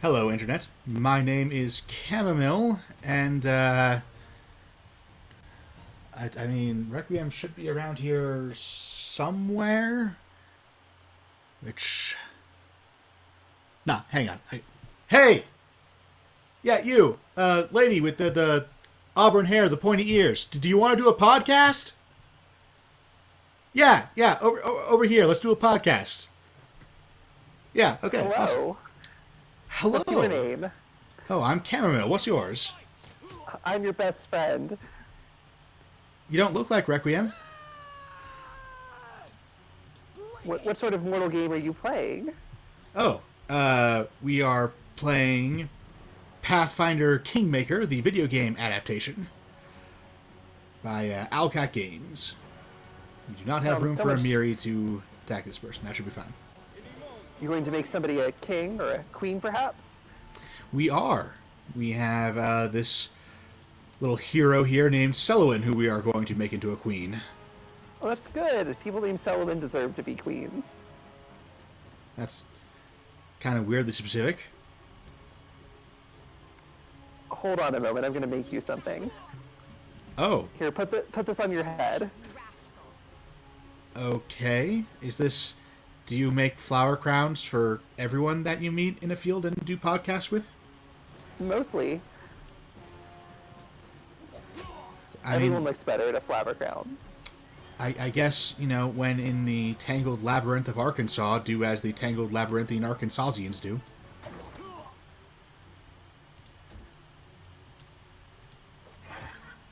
Hello, Internet. My name is Chamomile, and, I mean, Requiem should be around here somewhere. Which... Nah, hang on. Hey! Yeah, you! Lady with the auburn hair, the pointy ears. Do you want to do a podcast? Yeah, over here. Let's do a podcast. Yeah, okay, awesome. Hello. What's your Hello! name? Oh, I'm Chamomile. What's yours? I'm your best friend. You don't look like Requiem. What sort of mortal game are you playing? Oh, we are playing Pathfinder Kingmaker, the video game adaptation by Owlcat Games. We do not have room for Amiri to attack this person. That should be fine. You're going to make somebody a king or a queen, perhaps? We are. We have this little hero here named Selwyn, who we are going to make into a queen. Oh, that's good. People named Sullivan deserve to be queens. That's kind of weirdly specific. Hold on a moment. I'm going to make you something. Oh. Here, put this on your head. Okay. Is this... Do you make flower crowns for everyone that you meet in a field and do podcasts with? Mostly. Everyone looks better at a flower crown. I guess, you know, when in the Tangled Labyrinth of Arkansas, do as the Tangled Labyrinthian Arkansasians do.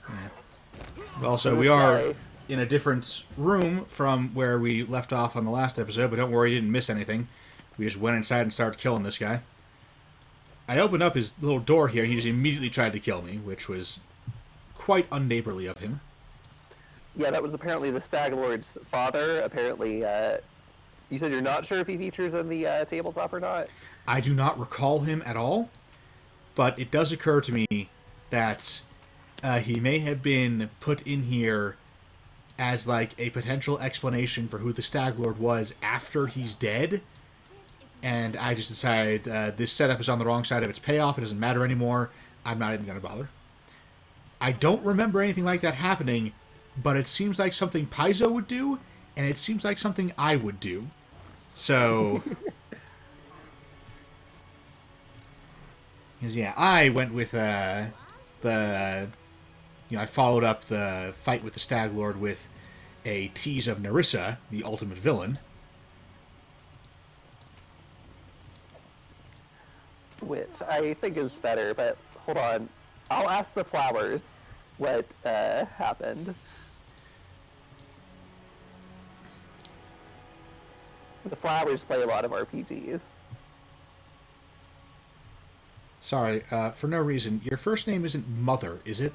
Yeah. Also, we are in a different room from where we left off on the last episode, but don't worry, you didn't miss anything. We just went inside and started killing this guy. I opened up his little door here, and he just immediately tried to kill me, which was quite unneighborly of him. Yeah, that was apparently the Stag Lord's father. Apparently, you said you're not sure if he features in the tabletop or not? I do not recall him at all, but it does occur to me that he may have been put in here as like a potential explanation for who the Stag Lord was after he's dead, and I just decided this setup is on the wrong side of its payoff. It doesn't matter anymore. I'm not even going to bother. I don't remember anything like that happening, but it seems like something Paizo would do, and it seems like something I would do. So... Because, yeah, I went with the... You know, I followed up the fight with the Stag Lord with a tease of Narissa, the ultimate villain. Which I think is better, but hold on. I'll ask the flowers what happened. The flowers play a lot of RPGs. Sorry, for no reason. Your first name isn't Mother, is it?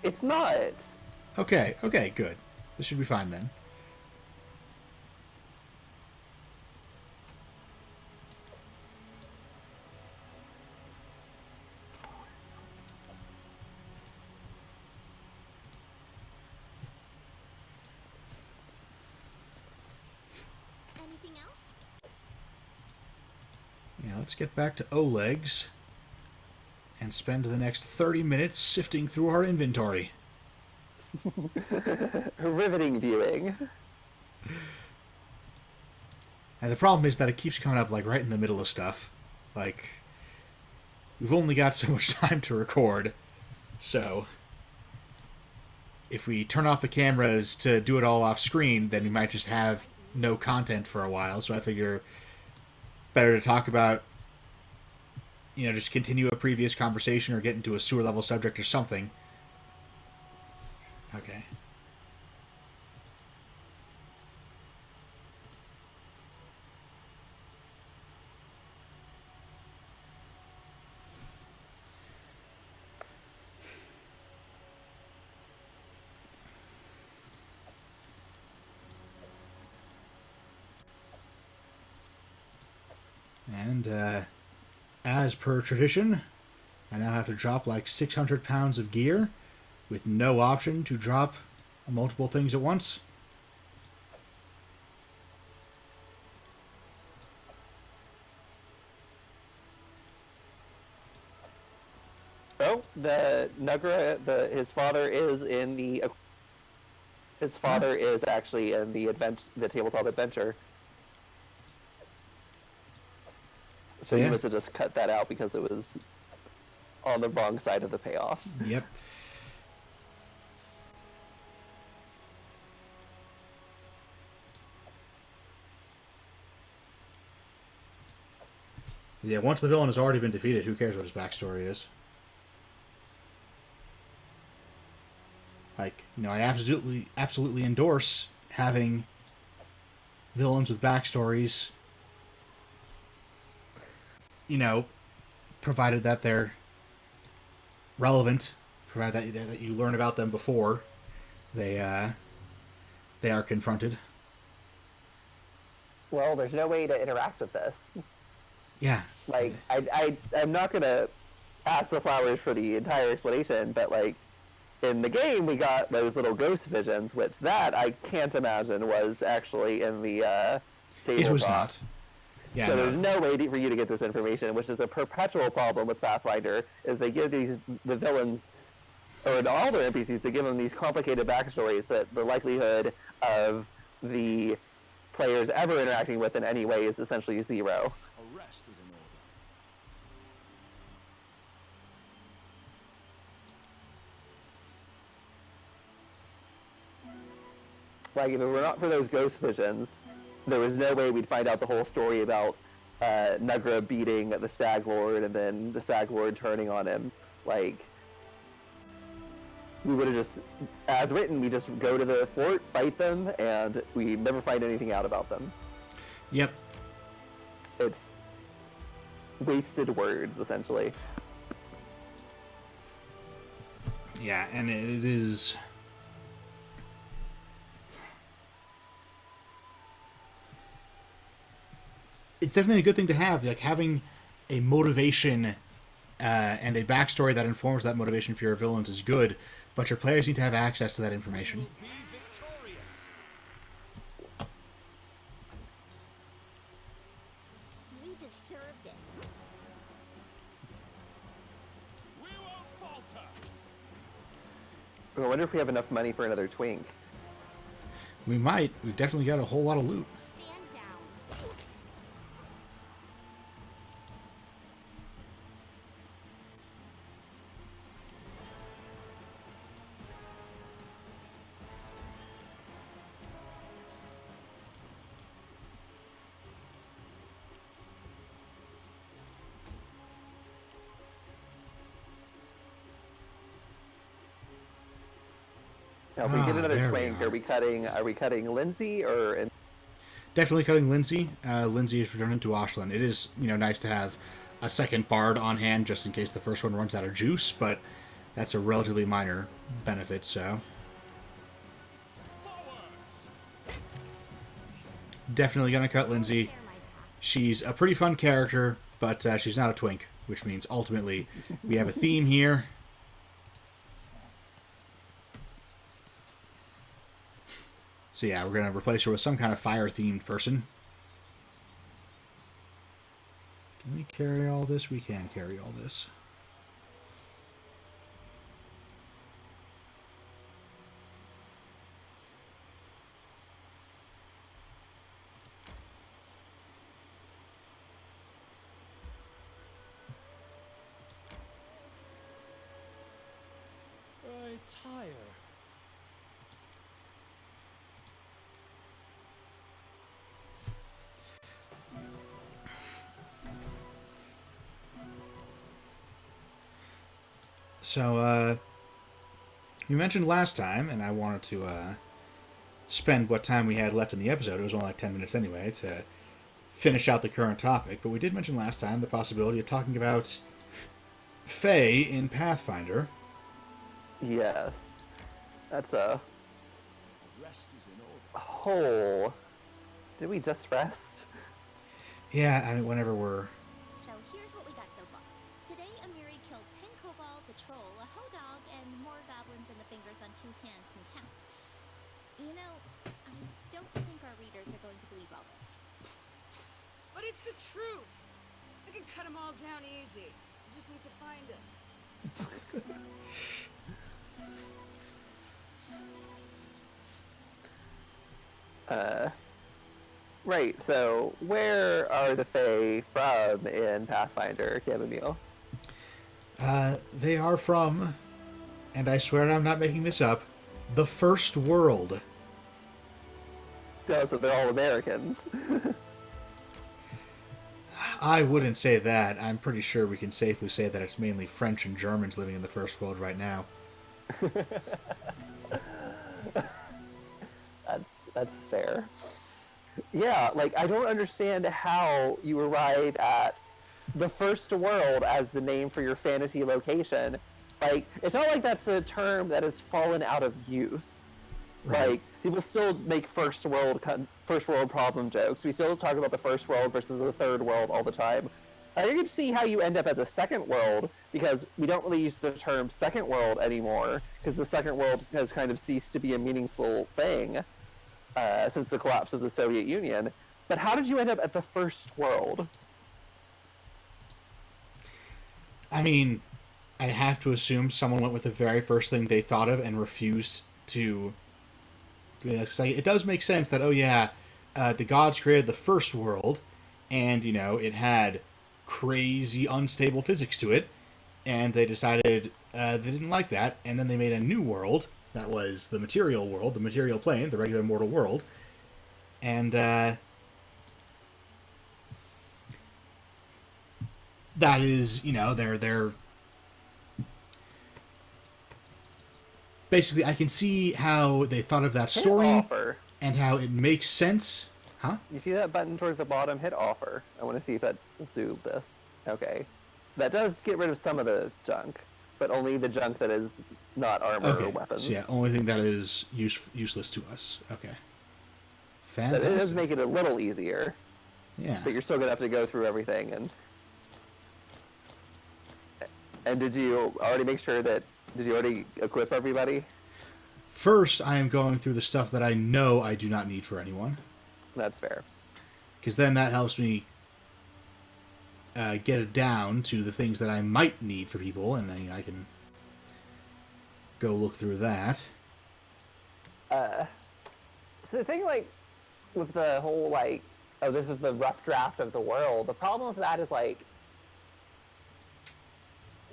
It's not. Okay, good. This should be fine then. Anything else? Yeah, let's get back to Oleg's and spend the next 30 minutes sifting through our inventory. Riveting viewing. And the problem is that it keeps coming up like right in the middle of stuff. Like, we've only got so much time to record, so if we turn off the cameras to do it all off screen, then we might just have no content for a while. So I figure better to talk about, you know, just continue a previous conversation or get into a sewer level subject or something. Okay. And, as per tradition, I now have to drop like 600 pounds of gear with no option to drop multiple things at once. No, the Nugra, his father is in the. His father is actually in the tabletop adventure. So you yeah. must have just cut that out because it was on the wrong side of the payoff. Yep. Yeah, once the villain has already been defeated, who cares what his backstory is? Like, I absolutely endorse having villains with backstories, provided that they're relevant, provided that you learn about them before they are confronted. Well, there's no way to interact with this. Yeah. Like, I'm not gonna ask the flowers for the entire explanation, but like, in the game we got those little ghost visions, which that I can't imagine was actually in the tabletop. It was not. Yeah, so there's no way for you to get this information, which is a perpetual problem with Pathfinder, is they give the villains, or all their NPCs, to give them these complicated backstories that the likelihood of the players ever interacting with in any way is essentially zero. Arrest is in order. Like, if it were not for those ghost visions, there was no way we'd find out the whole story about Nugra beating the Stag Lord and then the Stag Lord turning on him. Like, we would have just, as written, we just go to the fort, fight them, and we never find anything out about them. Yep. It's wasted words, essentially. Yeah, and it is... It's definitely a good thing to have, like having a motivation and a backstory that informs that motivation for your villains is good, but your players need to have access to that information. Be victorious. You deserved it. We won't falter. I wonder if we have enough money for another twink. We might. We've definitely got a whole lot of loot. Stand down. Now, if we get another there we twink, are. are we cutting Lindsay or? Definitely cutting Lindsay. Lindsay is returning to Ashland. It is, nice to have a second bard on hand just in case the first one runs out of juice, but that's a relatively minor benefit, so... Forwards. Definitely gonna cut Lindsay. Share my path. She's a pretty fun character, but she's not a twink, which means ultimately we have a theme here. So yeah, we're gonna replace her with some kind of fire-themed person. Can we carry all this? We can carry all this. I tire. So, you mentioned last time, and I wanted to spend what time we had left in the episode, it was only like 10 minutes anyway, to finish out the current topic, but we did mention last time the possibility of talking about Fae in Pathfinder. Yes, that's a Rest is in order. hole. Did we just rest? Yeah, I mean, whenever we're... So here's what we got so far. Today, Amiri killed 10 kobolds, a troll, a hodog, and more goblins than the fingers on two hands can count. You know, I don't think our readers are going to believe all this. But it's the truth. I can cut them all down easy. You just need to find them. Right, so where are the Fae from in Pathfinder, Chamomile? They are from, and I swear I'm not making this up, the first world. Oh, so they're all Americans. I wouldn't say that. I'm pretty sure we can safely say that it's mainly French and Germans living in the first world right now. That's fair. Yeah, like I don't understand how you arrive at the first world as the name for your fantasy location. Like, it's not like that's a term that has fallen out of use. Right. Like, people still make first world problem jokes. We still talk about the first world versus the third world all the time. I can see how you end up at the second world, because we don't really use the term second world anymore, because the second world has kind of ceased to be a meaningful thing since the collapse of the Soviet Union. But how did you end up at the first world? I mean, I have to assume someone went with the very first thing they thought of and refused to. Because it does make sense that, oh yeah, the gods created the first world, and, you know, it had crazy unstable physics to it, and they decided they didn't like that, and then they made a new world that was the material world, the material plane, the regular mortal world, and that is, you know, they're basically, I can see how they thought of that Hit story offer. and how it makes sense. Huh? You see that button towards the bottom? Hit offer. I want to see if that will do this. Okay. That does get rid of some of the junk, but only the junk that is not armor or Okay. weapons. So yeah, only thing that is useless to us. Okay. But it does Fantastic. make it a little easier, Yeah. but you're still gonna have to go through everything. And did you already make sure that? Did you already equip everybody? First, I am going through the stuff that I know I do not need for anyone, That's fair. because then that helps me get it down to the things that I might need for people, and then I can go look through that. So the thing, like, with the whole, like, oh, this is the rough draft of the world, the problem with that is, like,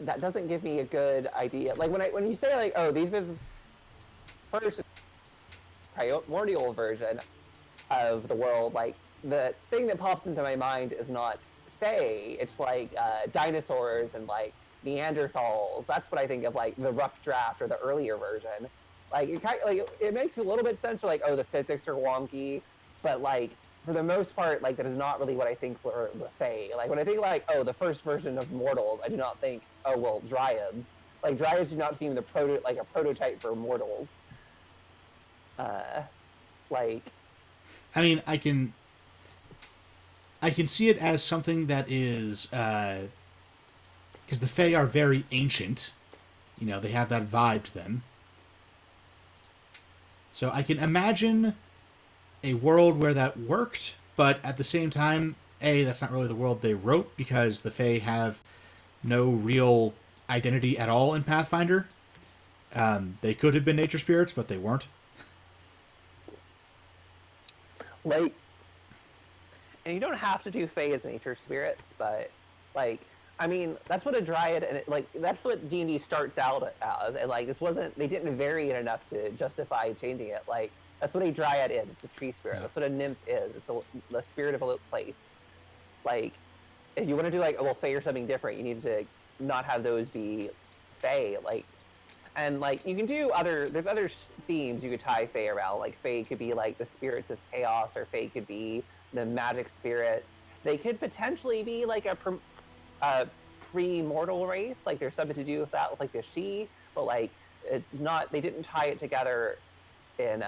that doesn't give me a good idea. Like, when you say, like, oh, these are the first primordial version of the world, like, the thing that pops into my mind is not Fae, it's, like, dinosaurs and, like, Neanderthals. That's what I think of, like, the rough draft or the earlier version. Like, it makes a little bit sense for, like, oh, the physics are wonky, but, like, for the most part, like, that is not really what I think for the Fae. Like, when I think, like, oh, the first version of mortals, I do not think, oh, well, dryads. Like, dryads do not seem a prototype for mortals. Like, I mean, I can see it as something that is because the Fae are very ancient. You know, they have that vibe to them. So I can imagine a world where that worked, but at the same time, A, that's not really the world they wrote, because the Fae have no real identity at all in Pathfinder. They could have been nature spirits, but they weren't. and you don't have to do Fae as nature spirits, but, like, I mean, that's what a dryad, and that's what D&D starts out as, and, like, they didn't vary it enough to justify changing it. Like, that's what a dryad is. It's a tree spirit. Yeah. That's what a nymph is. It's the spirit of a place. Like, if you want to do, like, Fae or something different, you need to not have those be Fae. Like, and, like, you can do there's other themes you could tie Fae around. Like, Fae could be, like, the spirits of chaos, or Fae could be the magic spirits. They could potentially be, like, a pre-mortal race. Like, there's something to do with that, with, like, the She, but, like, it's not, they didn't tie it together in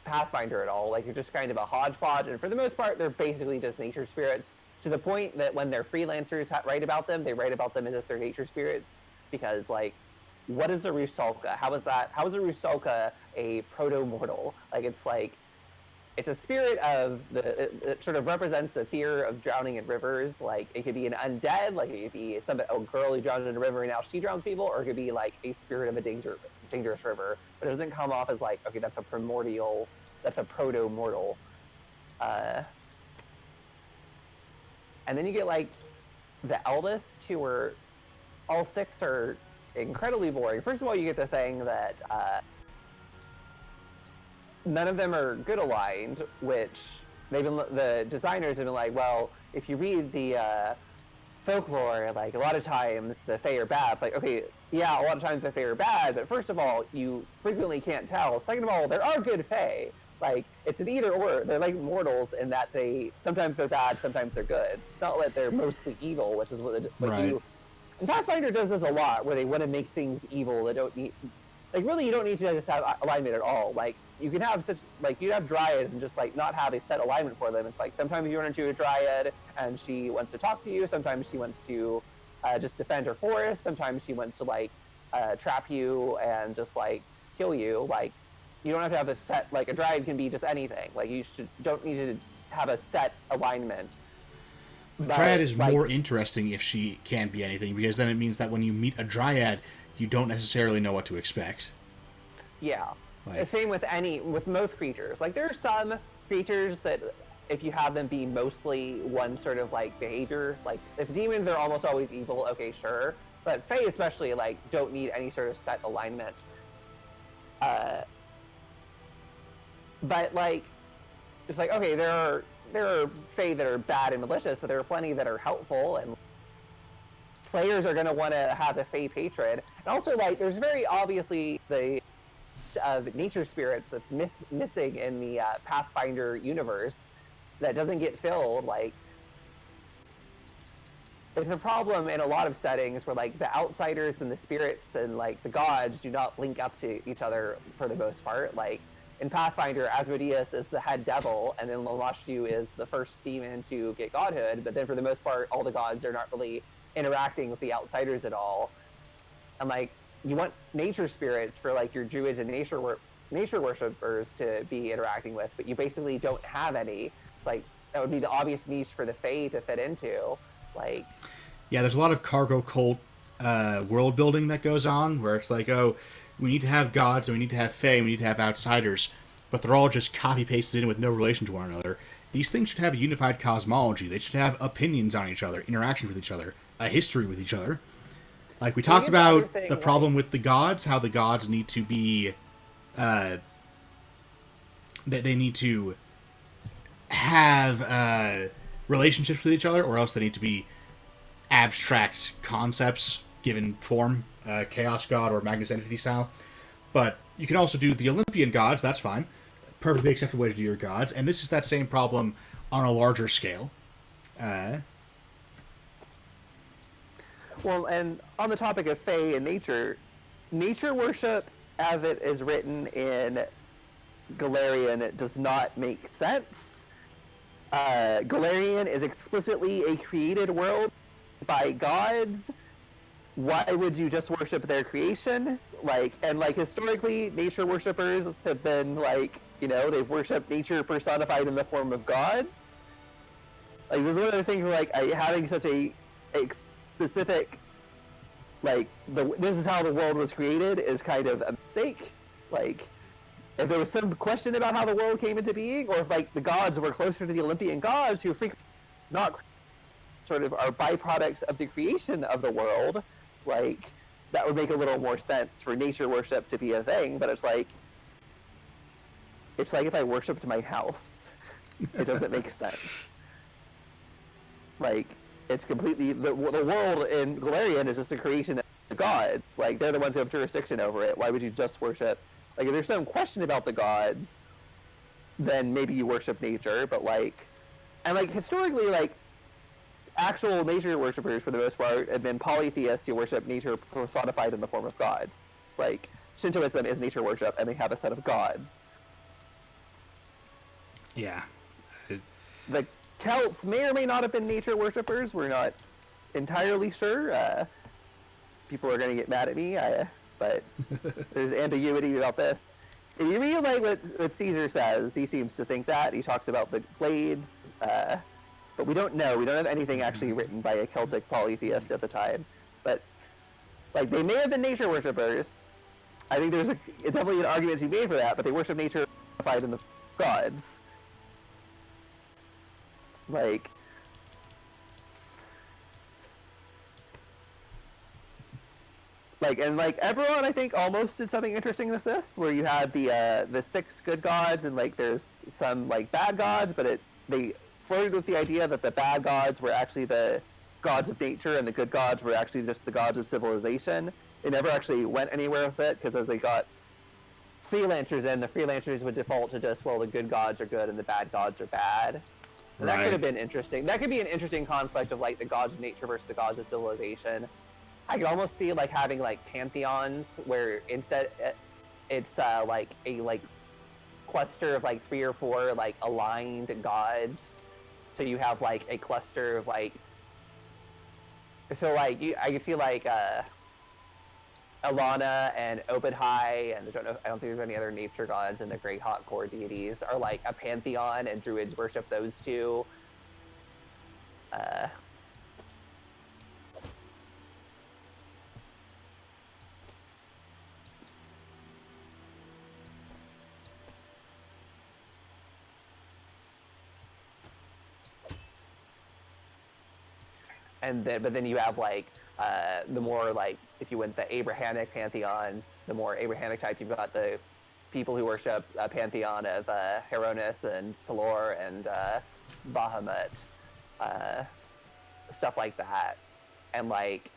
Pathfinder at all. Like, you're just kind of a hodgepodge, and for the most part, they're basically just nature spirits, to the point that when their freelancers write about them, they write about them as if they're nature spirits, because, like, what is a Rusalka? How is a Rusalka a proto-mortal? Like, it's like, it's a spirit of it sort of represents a fear of drowning in rivers. Like it could be an undead, like it could be a girl who drowned in a river and now she drowns people, or it could be like a spirit of a dangerous river. But it doesn't come off as like, okay, that's a proto-mortal. And then you get like the eldest, who are all 6 are incredibly boring. First of all, you get the thing that none of them are good aligned, which the designers have been like, well, if you read the folklore, like a lot of times the Fae are bad. It's like, okay, yeah, a lot of times the Fae are bad, but first of all, you frequently can't tell. Second of all, there are good Fae. Like, it's an either or. They're like mortals in that sometimes they're bad, sometimes they're good. It's not like they're mostly evil, which is what right. And Pathfinder does this a lot, where they want to make things evil that don't need, like, really you don't need to just have alignment at all. Like, you can have you have dryads and just like not have a set alignment for them. It's like sometimes you run into a dryad and she wants to talk to you, sometimes she wants to just defend her forest, sometimes she wants to like trap you and just like kill you. Like, you don't have to have a set, like a dryad can be just anything. Like, don't need to have a set alignment. The dryad is more interesting if she can be anything, because then it means that when you meet a dryad, you don't necessarily know what to expect. Yeah. Like, same with most creatures. Like, there are some creatures that if you have them be mostly one sort of like behavior, like if demons are almost always evil, okay, sure. But Fae especially like don't need any sort of set alignment. But like, it's like, okay, there are Fae that are bad and malicious, but there are plenty that are helpful, and players are going to want to have a Fae patron. And also, like, there's very obviously the nature spirits that's missing in the Pathfinder universe that doesn't get filled. Like, it's a problem in a lot of settings where like the outsiders and the spirits and like the gods do not link up to each other for the most part. Like, in Pathfinder, Asmodeus is the head devil, and then Lamashtu is the first demon to get godhood, but then for the most part, all the gods are not really interacting with the outsiders at all. And like, you want nature spirits for like your druids and nature worshippers to be interacting with, but you basically don't have any. It's like, that would be the obvious niche for the Fae to fit into. Like, yeah, there's a lot of cargo cult world building that goes on, where it's like, oh, we need to have gods, and we need to have Fae, and we need to have outsiders, but they're all just copy-pasted in with no relation to one another. These things should have a unified cosmology. They should have opinions on each other, interactions with each other, a history with each other. Like, we talked about the problem with the gods, how the gods need to be... they need to have relationships with each other, or else they need to be abstract concepts given form, Chaos God or Magnus Entity style. But you can also do the Olympian gods, that's fine. Perfectly acceptable way to do your gods. And this is that same problem on a larger scale. Well, and on the topic of Fae and nature worship, as it is written in Golarion, it does not make sense. Golarion is explicitly a created world by gods. Why would you just worship their creation? Like, and like historically, nature worshippers have been like, you know, they've worshipped nature personified in the form of gods. Like, this is one of the things where, like, having such a specific, like, this is how the world was created is kind of a mistake. Like, if there was some question about how the world came into being, or if, like, the gods were closer to the Olympian gods, who frequently not sort of are byproducts of the creation of the world, like, that would make a little more sense for nature worship to be a thing. But it's like if I worshipped my house, it doesn't make sense. Like, it's completely the world in Golarion is just a creation of the gods. Like, they're the ones who have jurisdiction over it. Why would you just worship? Like, if there's some question about the gods, then maybe you worship nature. But like, and like historically, like, actual nature worshippers for the most part have been polytheists who worship nature personified in the form of gods. Like, Shintoism is nature worship, and they have a set of gods. Yeah. The Celts may or may not have been nature worshippers. We're not entirely sure. People are going to get mad at me, but there's ambiguity about this. if you read like what Caesar says, he seems to think that he talks about the blades, but we don't know. We don't have anything actually written by a Celtic polytheist at the time. But like they may have been nature worshippers. I think there's definitely an argument to be made for that. But they worship nature in the gods. Like. And Eberron, I think, almost did something interesting with this, where you had the 6 good gods, and like there's some like bad gods, but they flirted with the idea that the bad gods were actually the gods of nature, and the good gods were actually just the gods of civilization. They never actually went anywhere with it, because as they got freelancers in, the freelancers would default to just, well, the good gods are good and the bad gods are bad. And that could have been interesting. That could be an interesting conflict of like the gods of nature versus the gods of civilization. I could almost see like having like pantheons where instead it's like a cluster of like 3 or 4 like aligned gods. So you have like a cluster of like. So like I could feel like Alana and Obadhai, and I don't think there's any other nature gods, and the Great Hot Core deities are like a pantheon, and druids worship those two. But then you have like the more like if you went the Abrahamic pantheon, the more Abrahamic type, you've got the people who worship a pantheon of Hieronis and Pelor and Bahamut, stuff like that, and like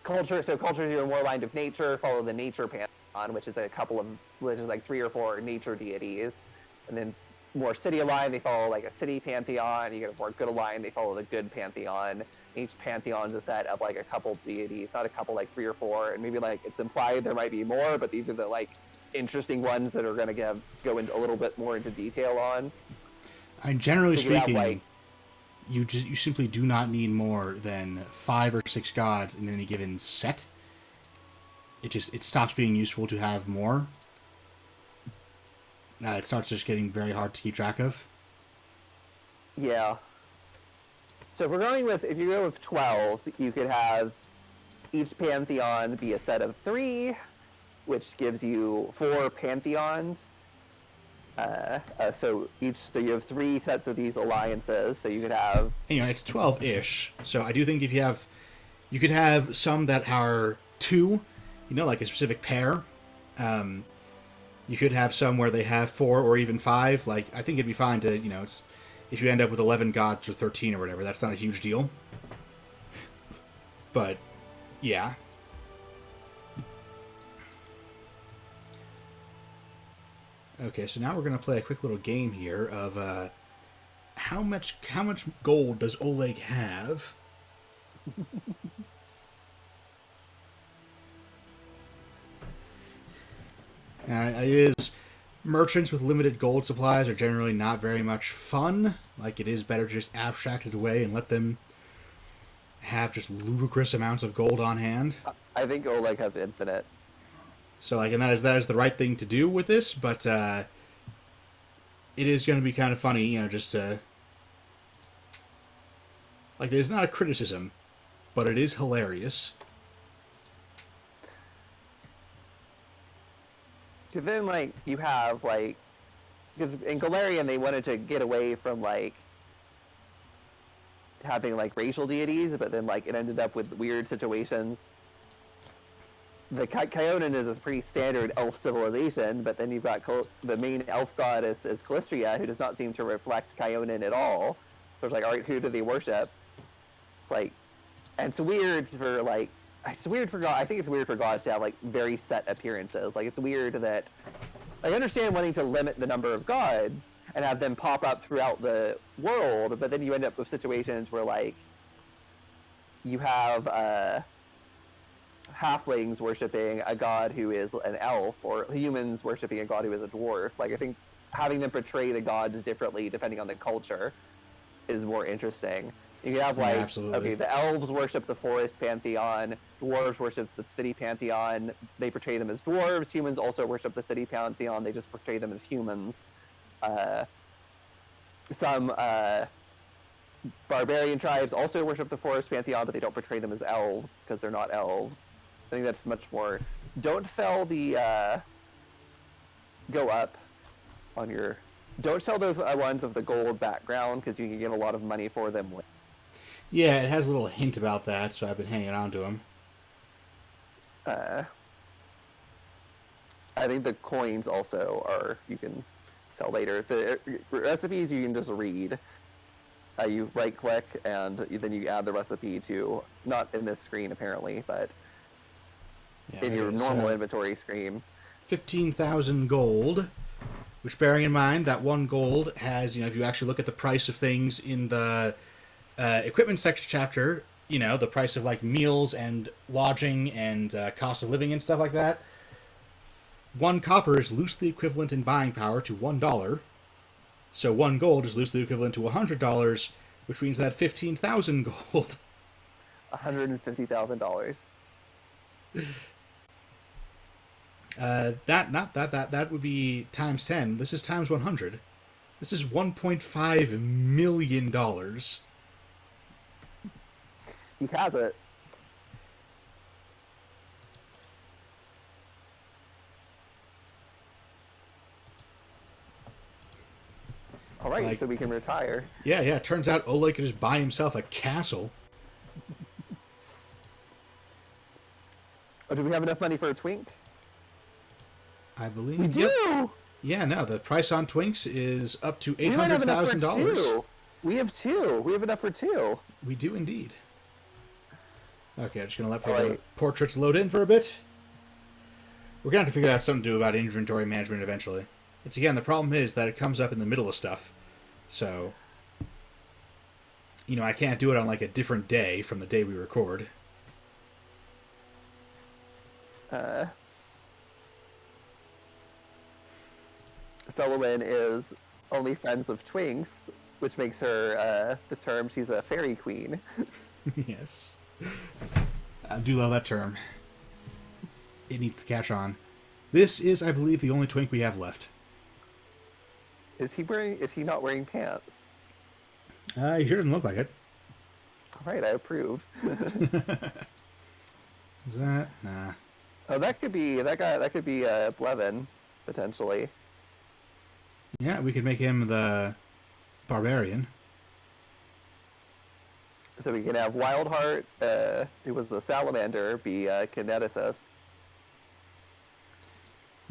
culture. So cultures who are more aligned with nature follow the nature pantheon, which is like 3 or 4 nature deities, and then more city aligned, they follow like a city pantheon. You get a more good aligned, they follow the good pantheon. Each pantheon's a set of like a couple deities, not a couple, like 3 or 4, and maybe like it's implied there might be more, but these are the like interesting ones that are going to go into a little bit more into detail on. And generally speaking, you simply do not need more than 5 or 6 gods in any given set. It stops being useful to have more. It starts just getting very hard to keep track of. Yeah. So if you go with 12, you could have each pantheon be a set of 3, which gives you 4 pantheons. So you have 3 sets of these alliances. So you could have. It's 12-ish. So I do think you could have some that are 2, like a specific pair. You could have some where they have 4 or even 5. Like, I think it'd be fine to, it's if you end up with 11 gods or 13 or whatever, that's not a huge deal. But, yeah. Okay, so now we're going to play a quick little game here of how much gold does Oleg have? It is merchants with limited gold supplies are generally not very much fun. Like, it is better to just abstract it away and let them have just ludicrous amounts of gold on hand. I think Oleg has infinite. So, and that is the right thing to do with this, but it is going to be kind of funny, just to. Like, it's not a criticism, but it is hilarious. Because then, you have, because in Galarian they wanted to get away from, having, racial deities, but then, it ended up with weird situations. The Kyonin is a pretty standard elf civilization, but then you've got the main elf goddess is Calistria, who does not seem to reflect Kyonin at all. So it's alright, who do they worship? And it's weird for, it's weird for God. I think it's weird for gods to have very set appearances. It's weird that I understand wanting to limit the number of gods and have them pop up throughout the world, but then you end up with situations where you have halflings worshiping a god who is an elf, or humans worshiping a god who is a dwarf. I think having them portray the gods differently depending on the culture is more interesting. You have Yeah, like, absolutely. okay, the elves worship the forest pantheon, dwarves worship the city pantheon. They portray them as dwarves. Humans also worship the city pantheon. They just portray them as humans. Uh, some barbarian tribes also worship the forest pantheon, but they don't portray them as elves because they're not elves. I think that's much more. Don't sell the go up on your. Don't sell those ones with the gold background because you can get a lot of money for them. Yeah, it has a little hint about that, so I've been hanging on to them. Uh, I think the coins also are you can sell later. The recipes you can just read. You right click and then you add the recipe to not in this screen apparently, but Yeah, in your okay, normal so inventory screen. 15,000 gold, which, bearing in mind that 1 gold has, if you actually look at the price of things in the equipment section chapter, the price of like meals and lodging and cost of living and stuff like that, 1 copper is loosely equivalent in buying power to $1. So 1 gold is loosely equivalent to $100, which means that 15,000 gold. $150,000. That would be times 10. This is times 100. This is $1.5 million. He has it. All right, Like- so we can retire. Yeah. Turns out Oleg could just buy himself a castle. Oh, do we have enough money for a twink? I believe. We do. Yep. Yeah, no. The price on Twinks is up to We might have enough for $800,000. two. We have 2. We have enough for 2. We do indeed. Okay, I'm just gonna let the Alright. portraits load in for a bit. We're gonna have to figure out something to do about inventory management eventually. It's again, the problem is that it comes up in the middle of stuff. So, I can't do it on like a different day from the day we record. Sullivan is only friends with twinks, which makes her the term she's a fairy queen. Yes. I do love that term. It needs to catch on. This is, I believe, the only twink we have left. Is he not wearing pants? He sure doesn't look like it. All right, I approve. Is that? Nah. Oh, that could be that guy. That could be Blevin, potentially. Yeah, we could make him the barbarian. So we can have Wildheart, who was the salamander, be Kineticus.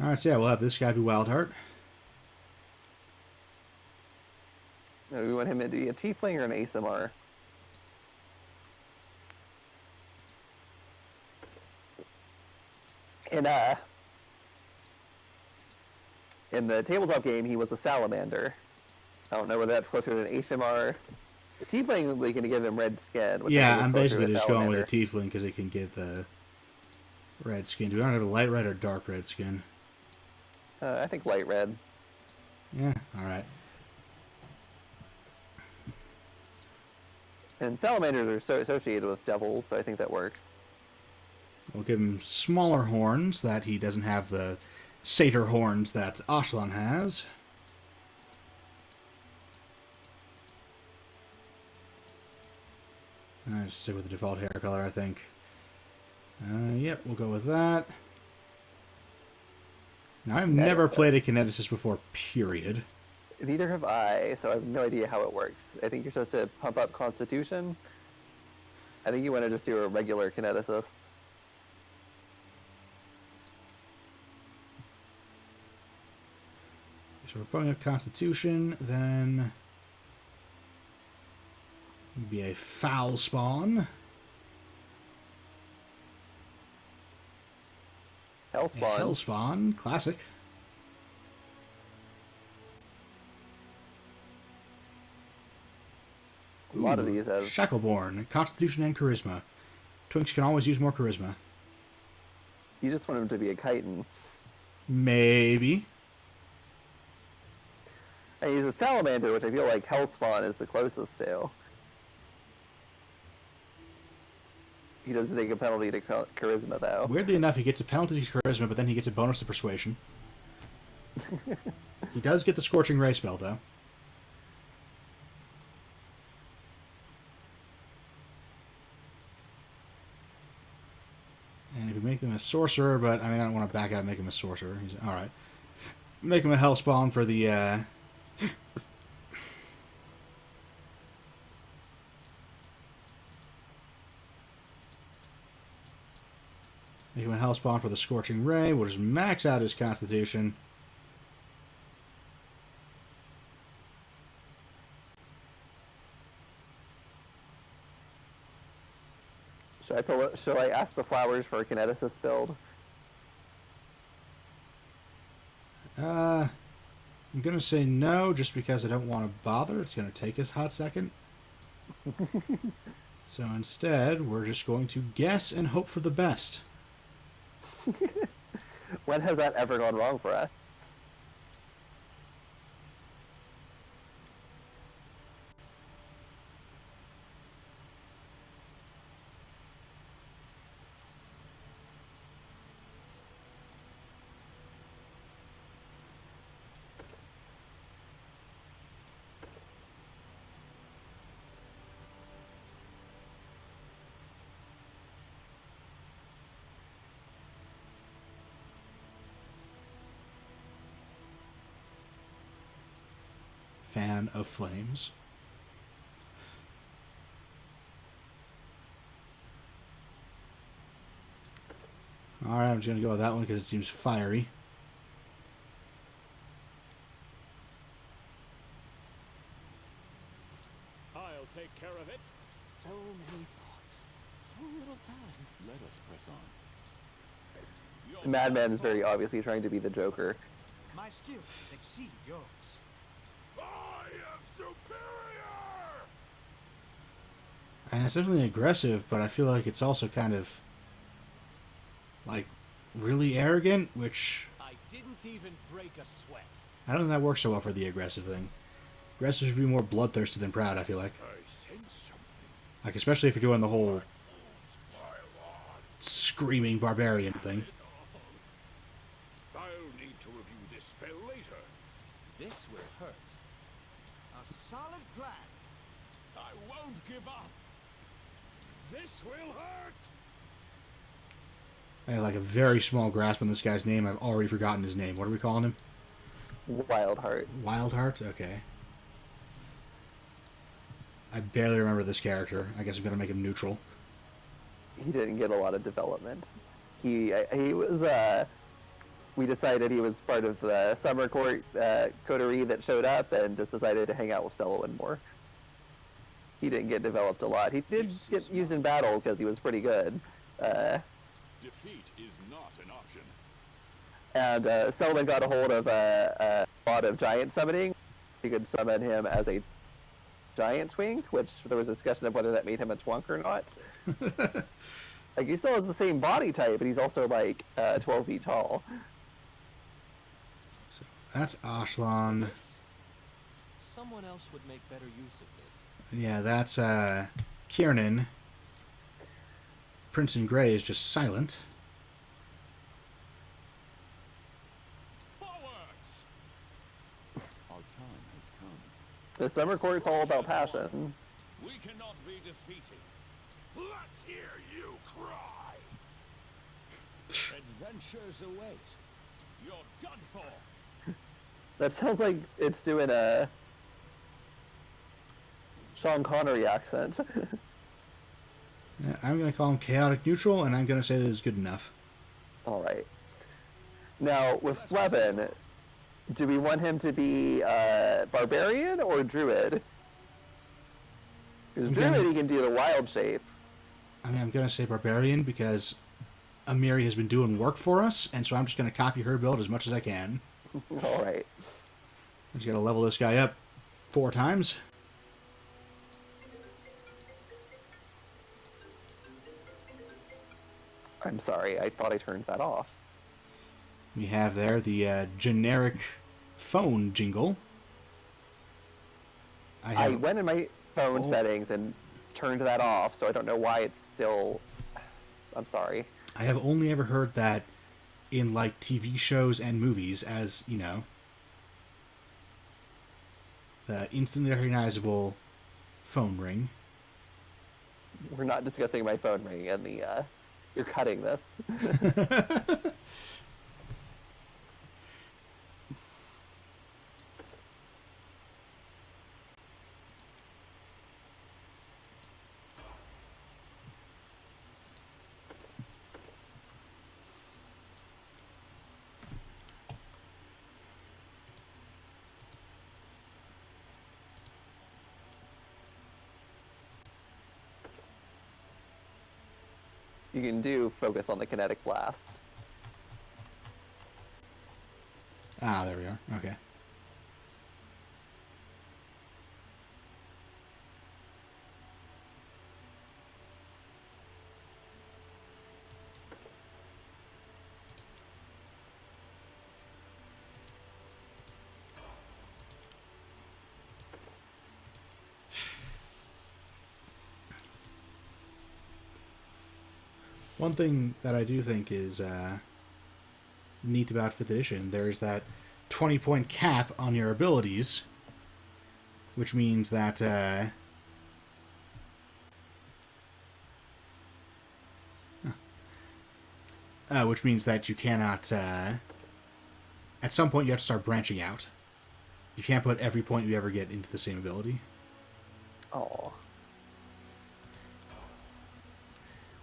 Alright, so yeah, we'll have this guy be Wildheart. We want him to be a tiefling or an ASMR. And in the tabletop game, he was a salamander. I don't know whether that's closer to an ASMR. The tiefling, we can give him red skin. Which I Yeah, think is I'm closer basically to just going with a salamander. tiefling because it can get the red skin. Do we not have a light red or dark red skin? I think light red. Yeah, alright. And salamanders are so associated with devils, so I think that works. We'll give him smaller horns that he doesn't have the satyr horns that Ashlan has. I just stick with the default hair color, I think. Yep, we'll go with that. Now, I've never played a kineticist before, period. Neither have I, so I have no idea how it works. I think you're supposed to pump up Constitution. I think you want to just do a regular Kineticist. So we're putting up Constitution, then be a foul spawn. Hellspawn. Hellspawn, classic. A lot of Ooh, these have... Shackleborn, Constitution and Charisma. Twinks can always use more Charisma. You just want him to be a chitin. Maybe. And he's a salamander, which I feel like Hellspawn is the closest to. He doesn't take a penalty to charisma, though. Weirdly enough, he gets a penalty to charisma, but then he gets a bonus to persuasion. He does get the Scorching Ray spell, though. And if we make him a sorcerer, but I mean, I don't want to back out and make him a sorcerer. He's all right. Make him a hellspawn for the. Make him a hellspawn for the Scorching Ray. We'll just max out his Constitution. Shall I ask the flowers for a kineticist build? I'm going to say no, just because I don't want to bother. It's going to take us a hot second. So instead, we're just going to guess and hope for the best. When has that ever gone wrong for us? Fan of flames. Alright, I'm just going to go with that one because it seems fiery. I'll take care of it. So many thoughts, so little time. Let us press on. The Madman is very obviously trying to be the Joker. My skills exceed yours. I am superior! And it's definitely aggressive, but I feel like it's also kind of like really arrogant, which I didn't even break a sweat. I don't think that works so well for the aggressive thing. Aggressive should be more bloodthirsty than proud, I feel like. I sense something. Like, especially if you're doing the whole Wounds pile on. screaming barbarian thing. I'll need to review this spell later. This will hurt. A solid plan. I won't give up. This will hurt. I had like a very small grasp on this guy's name. I've already forgotten his name. What are we calling him? Wildheart. Wildheart? Okay. I barely remember this character. I guess I'm going to make him neutral. He didn't get a lot of development. He was we decided he was part of the summer court coterie that showed up and just decided to hang out with Selwyn more. He didn't get developed a lot. He did get used in battle because he was pretty good. Defeat is not an option. And Selwyn got a hold of a lot of giant summoning. You could summon him as a giant twink, which there was a discussion of whether that made him a twunk or not. Like, he still has the same body type, but he's also like 12 feet tall. So that's Ashlan. Someone else would make better use of this. Yeah, that's Kiernan. Prince in Grey is just silent. Forwards! Our time has come. The summer court's all about passion. We cannot be defeated. Let's hear you cry. Adventures await. You're done for. That sounds like it's doing a Sean Connery accent. Yeah, I'm going to call him chaotic neutral, and I'm going to say that is good enough. All right. Now, with Flevin, do we want him to be barbarian or druid? Because Okay. druid, he can do the wild shape. I mean, I'm going to say barbarian because Amiri has been doing work for us, and so I'm just going to copy her build as much as I can. All right. I'm just going to level this guy up 4 times. I'm sorry, I thought I turned that off. We have there the generic phone jingle. I went in my phone settings and turned that off, so I don't know why it's still I'm sorry. I have only ever heard that in like TV shows and movies as, the instantly recognizable phone ring. We're not discussing my phone ring and the. You're cutting this. You can do focus on the kinetic blast. Ah, there we are. Okay. One thing that I do think is neat about 5th edition, there's that 20-point cap on your abilities, which means that you cannot. At some point, you have to start branching out. You can't put every point you ever get into the same ability. Oh.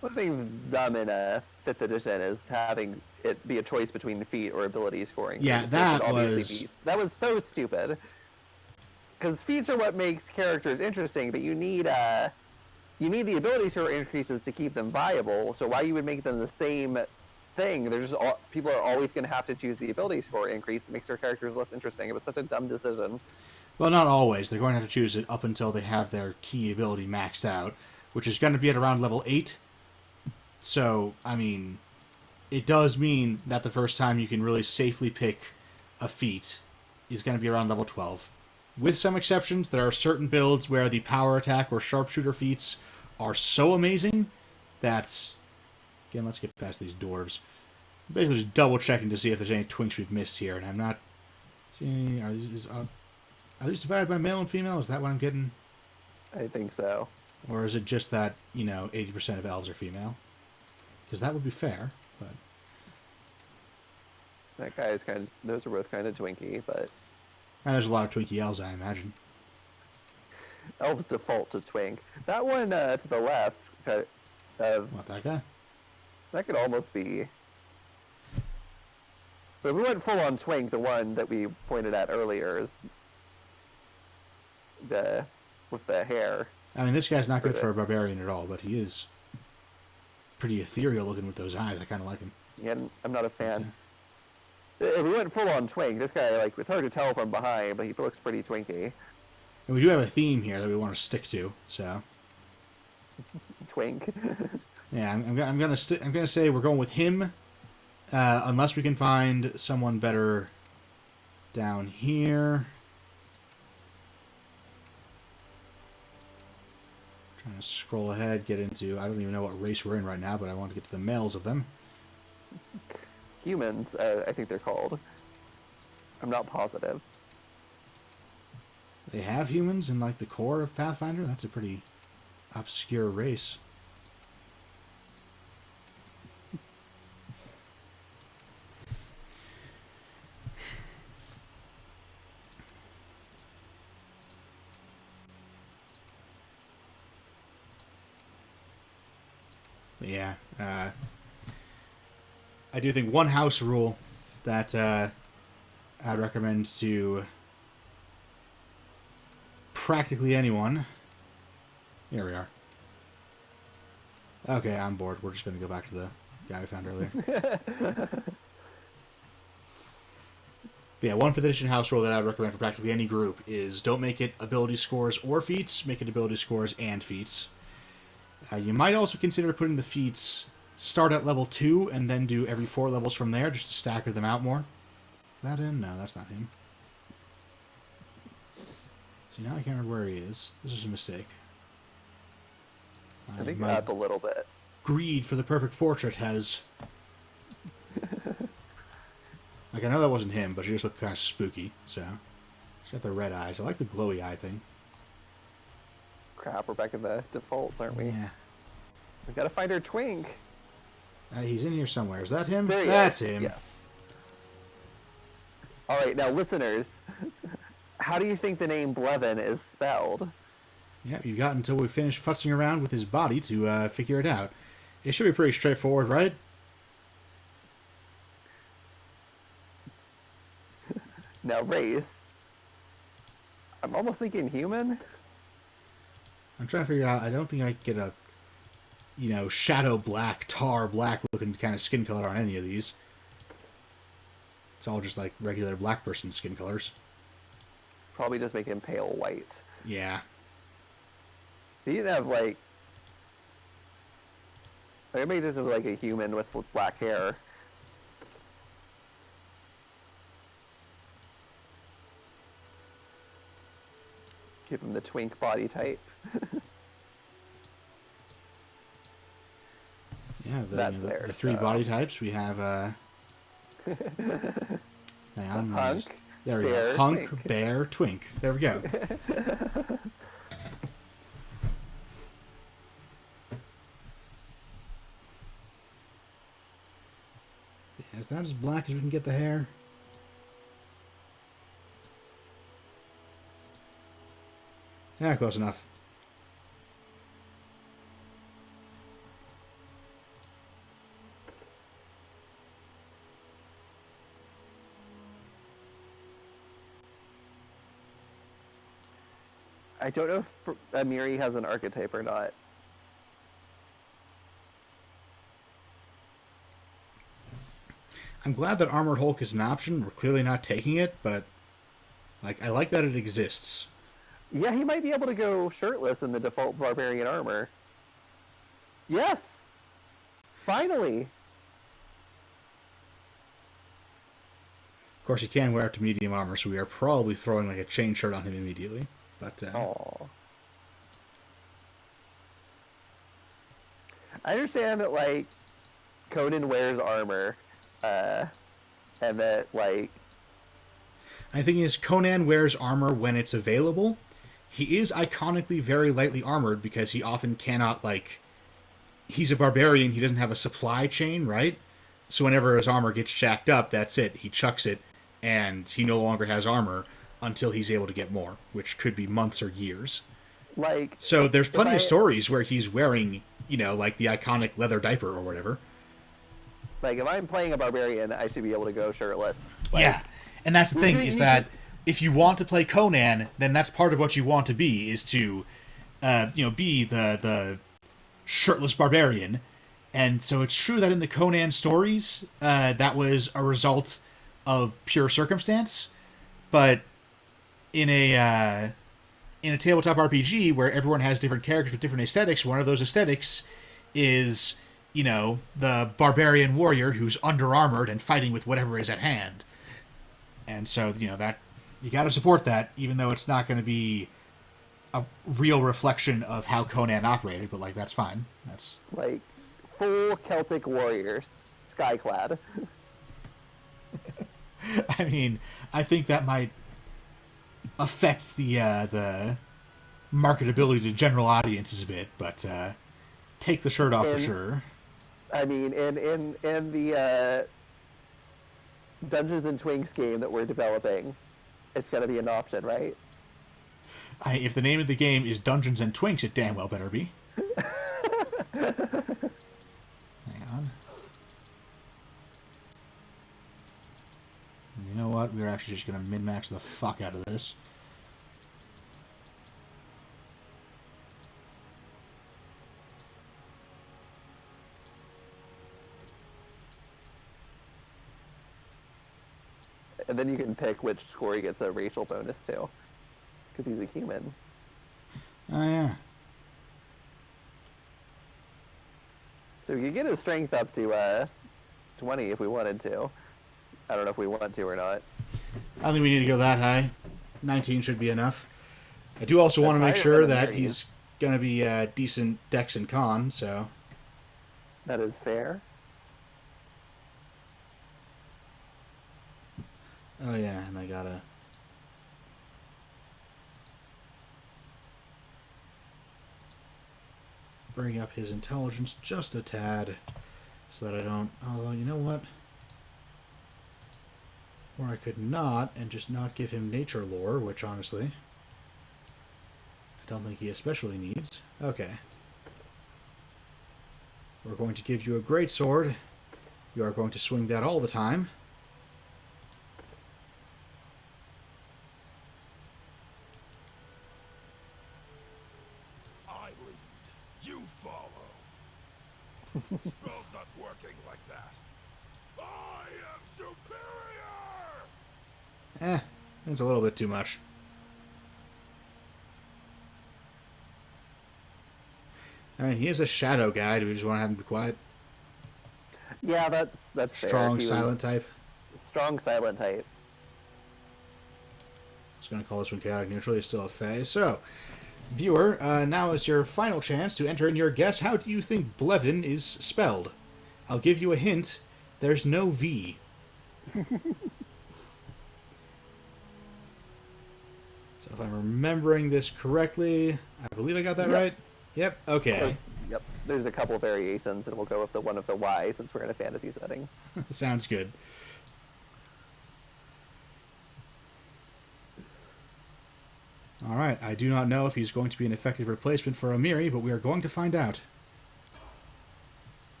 One thing dumb in 5th edition is having it be a choice between feat or ability scoring. Yeah, that was so stupid. Because feats are what makes characters interesting, but you need the ability score increases to keep them viable. So why you would make them the same thing? People are always going to have to choose the ability score increase. It makes their characters less interesting. It was such a dumb decision. Well, not always. They're going to have to choose it up until they have their key ability maxed out, which is going to be at around level 8. So, I mean, it does mean that the first time you can really safely pick a feat is going to be around level 12. With some exceptions, there are certain builds where the power attack or sharpshooter feats are so amazing that... Again, let's get past these dwarves. Basically just double checking to see if there's any twinks we've missed here, and I'm not seeing... Are these divided by male and female? Is that what I'm getting? I think so. Or is it just that, 80% of elves are female? Because that would be fair, but... That guy is those are both kind of twinky, but... And there's a lot of twinkie elves, I imagine. Elves default to twink. That one to the left, What, that guy? that could almost be... But if we went full on twink, the one that we pointed at earlier is with the hair. I mean, this guy's not good for a barbarian at all, but he is pretty ethereal looking with those eyes. I kind of like him. Yeah, I'm not a fan. If we went full on twink, this guy, it's hard to tell from behind, but he looks pretty twinky. And we do have a theme here that we want to stick to, so... Twink. Yeah, I'm gonna say we're going with him, unless we can find someone better down here. Trying to scroll ahead, get into... I don't even know what race we're in right now, but I want to get to the males of them. Humans, I think they're called. I'm not positive. They have humans in, the core of Pathfinder? That's a pretty obscure race. Yeah, I do think one house rule that I'd recommend to practically anyone. Here we are. Okay, I'm bored. We're just going to go back to the guy we found earlier. But yeah, one 5th edition house rule that I'd recommend for practically any group is don't make it ability scores or feats. Make it ability scores and feats. You might also consider putting the feats start at level 2 and then do every 4 levels from there just to stagger them out more. Is that in? No, that's not him. See, now I can't remember where he is. This is a mistake. I think up a little bit. greed for the perfect portrait has... Like, I know that wasn't him, but she just looked kind of spooky, so... She's got the red eyes. I like the glowy eye thing. Crap, we're back in the defaults, aren't we? Yeah. We gotta find our twink. He's in here somewhere. Is that him? There he That's is. him. Yeah. Alright, now listeners, how do you think the name Blevin is spelled? Yeah, you got until we finish futzing around with his body to figure it out. It should be pretty straightforward, right? Now race. I'm almost thinking human. I'm trying to figure out... I don't think I can get a, you know, shadow black, tar black looking kind of skin color on any of these. It's all just like regular black person skin colors. Probably just make him pale white. Yeah. He didn't have like... Maybe this is like a human with black hair. Give him the twink body type. Yeah, That's the there, three so. body types. We have, hang on. Hunk, There we bear, go. Hunk, twink. bear, twink. There we go. Is that as black as we can get the hair? Yeah, close enough. I don't know if Amiri has an archetype or not. I'm glad that Armored Hulk is an option. We're clearly not taking it, but like I like that it exists. Yeah, he might be able to go shirtless in the default barbarian armor. Yes! Finally! Of course, he can wear up to medium armor, so we are probably throwing like a chain shirt on him immediately. But Aww. I understand that, like, Conan wears armor, and that, like... I think is Conan wears armor when it's available. He is iconically very lightly armored because he often cannot, like... He's a barbarian, he doesn't have a supply chain, right? So whenever his armor gets jacked up, that's it. He chucks it, and he no longer has armor until he's able to get more, which could be months or years. Like... So there's plenty of stories where he's wearing, you know, like the iconic leather diaper or whatever. Like, if I'm playing a barbarian, I should be able to go shirtless. Like, Yeah, and that's the thing, is that if you want to play Conan, then that's part of what you want to be, is to, you know, be the shirtless barbarian. And so it's true that in the Conan stories, that was a result of pure circumstance, but in a tabletop RPG where everyone has different characters with different aesthetics, one of those aesthetics is, you know, the barbarian warrior who's under-armored and fighting with whatever is at hand. And so, you know, that you got to support that, even though it's not going to be a real reflection of how Conan operated, but, like, that's fine. That's... Like, full Celtic warriors, skyclad. I mean, I think that might affect the marketability to general audiences a bit, but take the shirt off for sure. I mean, in the Dungeons and Twinks game that we're developing, it's going to be an option, right? If the name of the game is Dungeons and Twinks, it damn well better be. Hang on. You know what? We're actually just going to min-max the fuck out of this. And then you can pick which score he gets a racial bonus to, because he's a human. Oh, yeah. So we could get his strength up to 20 if we wanted to. I don't know if we want to or not. I don't think we need to go that high. 19 should be enough. I do also want to make sure that he's going to be decent dex and con, so... That is fair. Oh yeah, and I gotta... bring up his intelligence just a tad, so that I don't... Although, you know what? Or I could not, and just not give him nature lore, which honestly, I don't think he especially needs. Okay. We're going to give you a great sword. You are going to swing that all the time. I lead, you follow. Spell's not working like that. I am superior! It's a little bit too much. I mean, he is a shadow guy. Do we just want to have him be quiet? Yeah, that's fair. Strong, He was silent type. strong silent type. I was going to call this one chaotic neutral. He's still a phase. So, viewer, now is your final chance to enter in your guess. How do you think Blevin is spelled? I'll give you a hint. There's no V. So if I'm remembering this correctly, I believe I got that Yep. right. Yep. Okay. Yep. There's a couple variations, and we'll go with the one of the Y since we're in a fantasy setting. Sounds good. All right. I do not know if he's going to be an effective replacement for Amiri, but we are going to find out.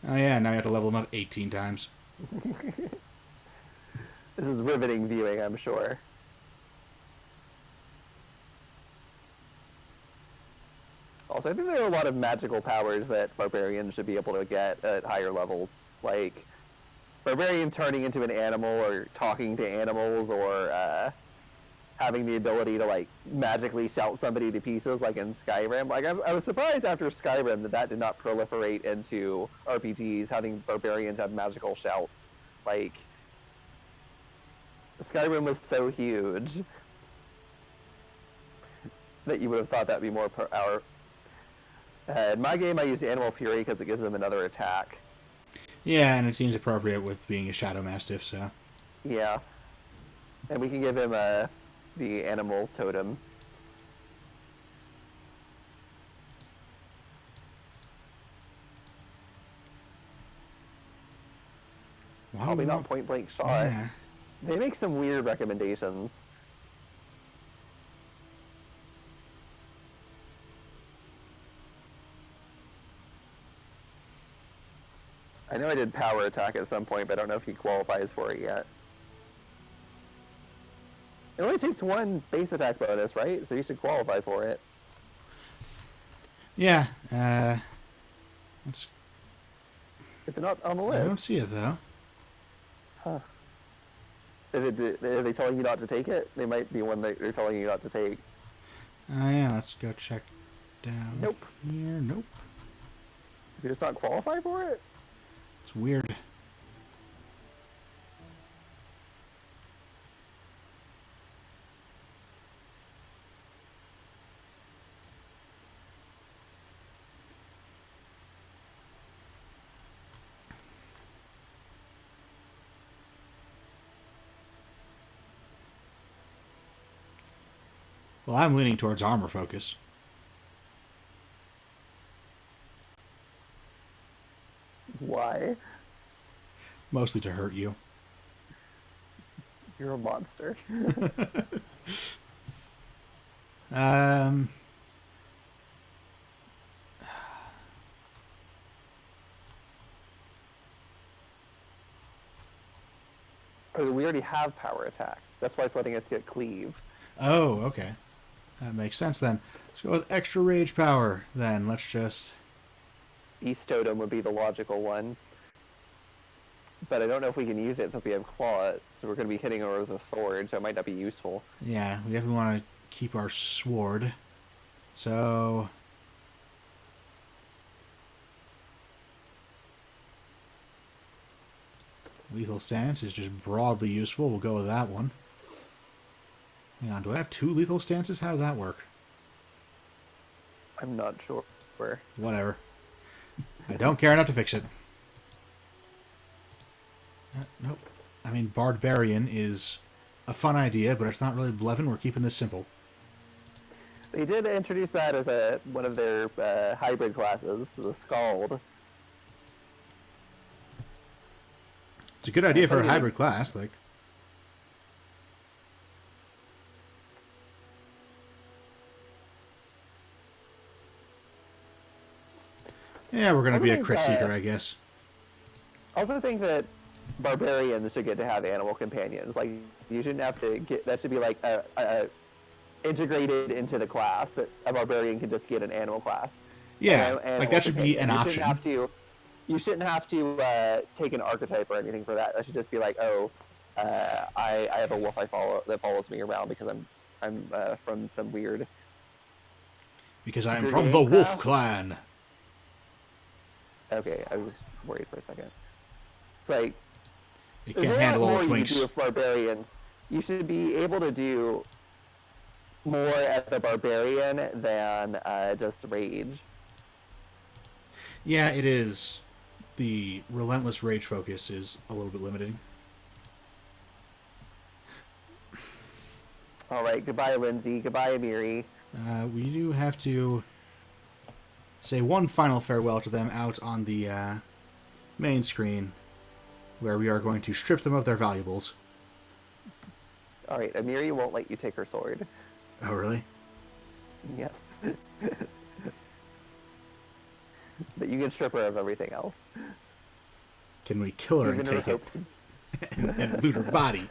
Oh yeah, now you have to level him up 18 times. This is riveting viewing, I'm sure. Also, I think there are a lot of magical powers that barbarians should be able to get at higher levels. Like, barbarian turning into an animal, or talking to animals, or having the ability to, like, magically shout somebody to pieces, like in Skyrim. Like, I was surprised after Skyrim that did not proliferate into RPGs, having barbarians have magical shouts. Like, Skyrim was so huge that you would have thought that'd be more per hour. In my game, I used Animal Fury because it gives them another attack. Yeah, and it seems appropriate with being a Shadow Mastiff, so... Yeah. And we can give him the Animal Totem. Why Probably would we not want- point blank shot. Yeah. They make some weird recommendations. I know I did power attack at some point, but I don't know if he qualifies for it yet. It only takes one base attack bonus, right? So you should qualify for it. Yeah, it's, It's not on the I don't list. see it, though. Huh. Are they telling you not to take it? They might be one that they're telling you not to take. Yeah, let's go check down Nope. here. Nope. Did you just not qualify for it? It's weird. Well, I'm leaning towards armor focus. Why? Mostly to hurt you. You're a monster. Um... Or we already have power attack. That's why it's letting us get cleave. Oh, okay. That makes sense then. Let's go with extra rage power then. Let's just... East Totem would be the logical one. But I don't know if we can use it since we have Claw, so we're going to be hitting her with a sword, so it might not be useful. Yeah, we definitely want to keep our sword. So... Lethal Stance is just broadly useful. We'll go with that one. Hang on, do I have 2 lethal stances? How does that work? I'm not sure. Whatever. I don't care enough to fix it. Nope. I mean, Barbarian is a fun idea, but it's not really Blevin. We're keeping this simple. They did introduce that as one of their hybrid classes, the Scald. It's a good idea for a hybrid class, like. Yeah, we're gonna be a crit seeker, I guess. I also think that barbarians should get to have animal companions. Like, you shouldn't have to get that. Should be like a integrated into the class that a barbarian can just get an animal class. Yeah, like that should be an option. You shouldn't have to take an archetype or anything for that. That should just be like, oh, I have a wolf that follows me around because I'm from some weird. Because I am from the Wolf Clan. Okay, I was worried for a second. It's like you can't handle all the twinks. You do with barbarians. You should be able to do more as a barbarian than just rage. Yeah, it is. The relentless rage focus is a little bit limiting. All right, goodbye, Lindsay. Goodbye, Amiri. We do have to say one final farewell to them out on the main screen, where we are going to strip them of their valuables. All right, Amiri won't let you take her sword. Oh, really? Yes. But you can strip her of everything else. Can we kill her and take it? and loot her body?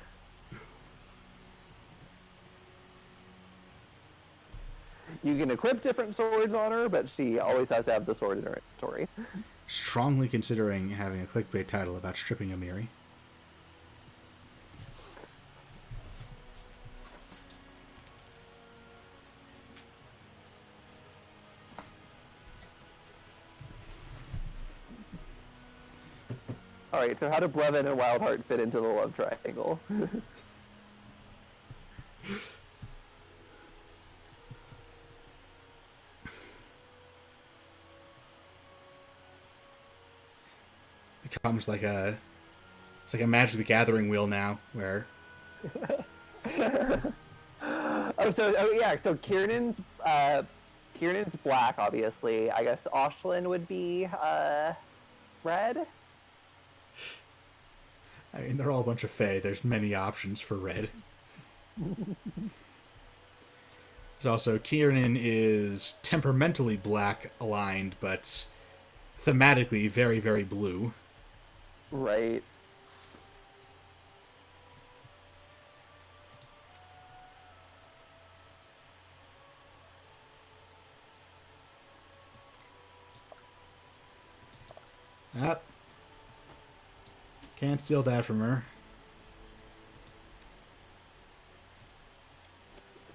You can equip different swords on her, but she always has to have the sword in her inventory. Strongly considering having a clickbait title about stripping Amiri. Alright, so how do Blevin and Wildheart fit into the love triangle? Becomes like a... It's like a Magic the Gathering wheel now, where... So Kiernan's black, obviously. I guess Oshlin would be red? I mean, they're all a bunch of Fae. There's many options for red. There's also, Kiernan is temperamentally black aligned, but thematically very, very blue. Right. Ah. Can't steal that from her.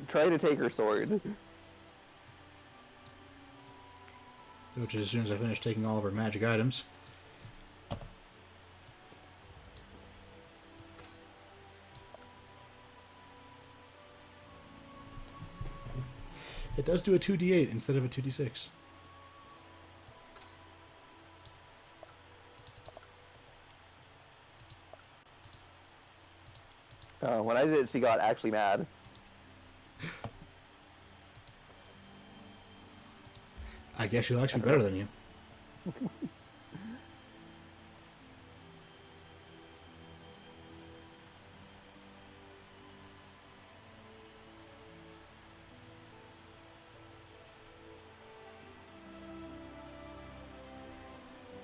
Try to take her sword. Which is as soon as I finish taking all of her magic items. It does do a 2d8 instead of a 2d6. When I did it, she got actually mad. I guess she likes me better than you.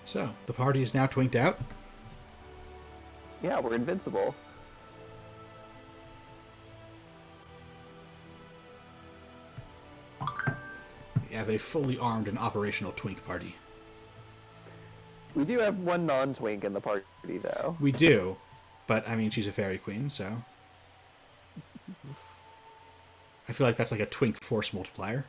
So, the party is now twinked out. Yeah, we're invincible. We have a fully armed and operational twink party. We do have one non-twink in the party, though. We do, but I mean, she's a fairy queen, so... I feel like that's like a twink force multiplier.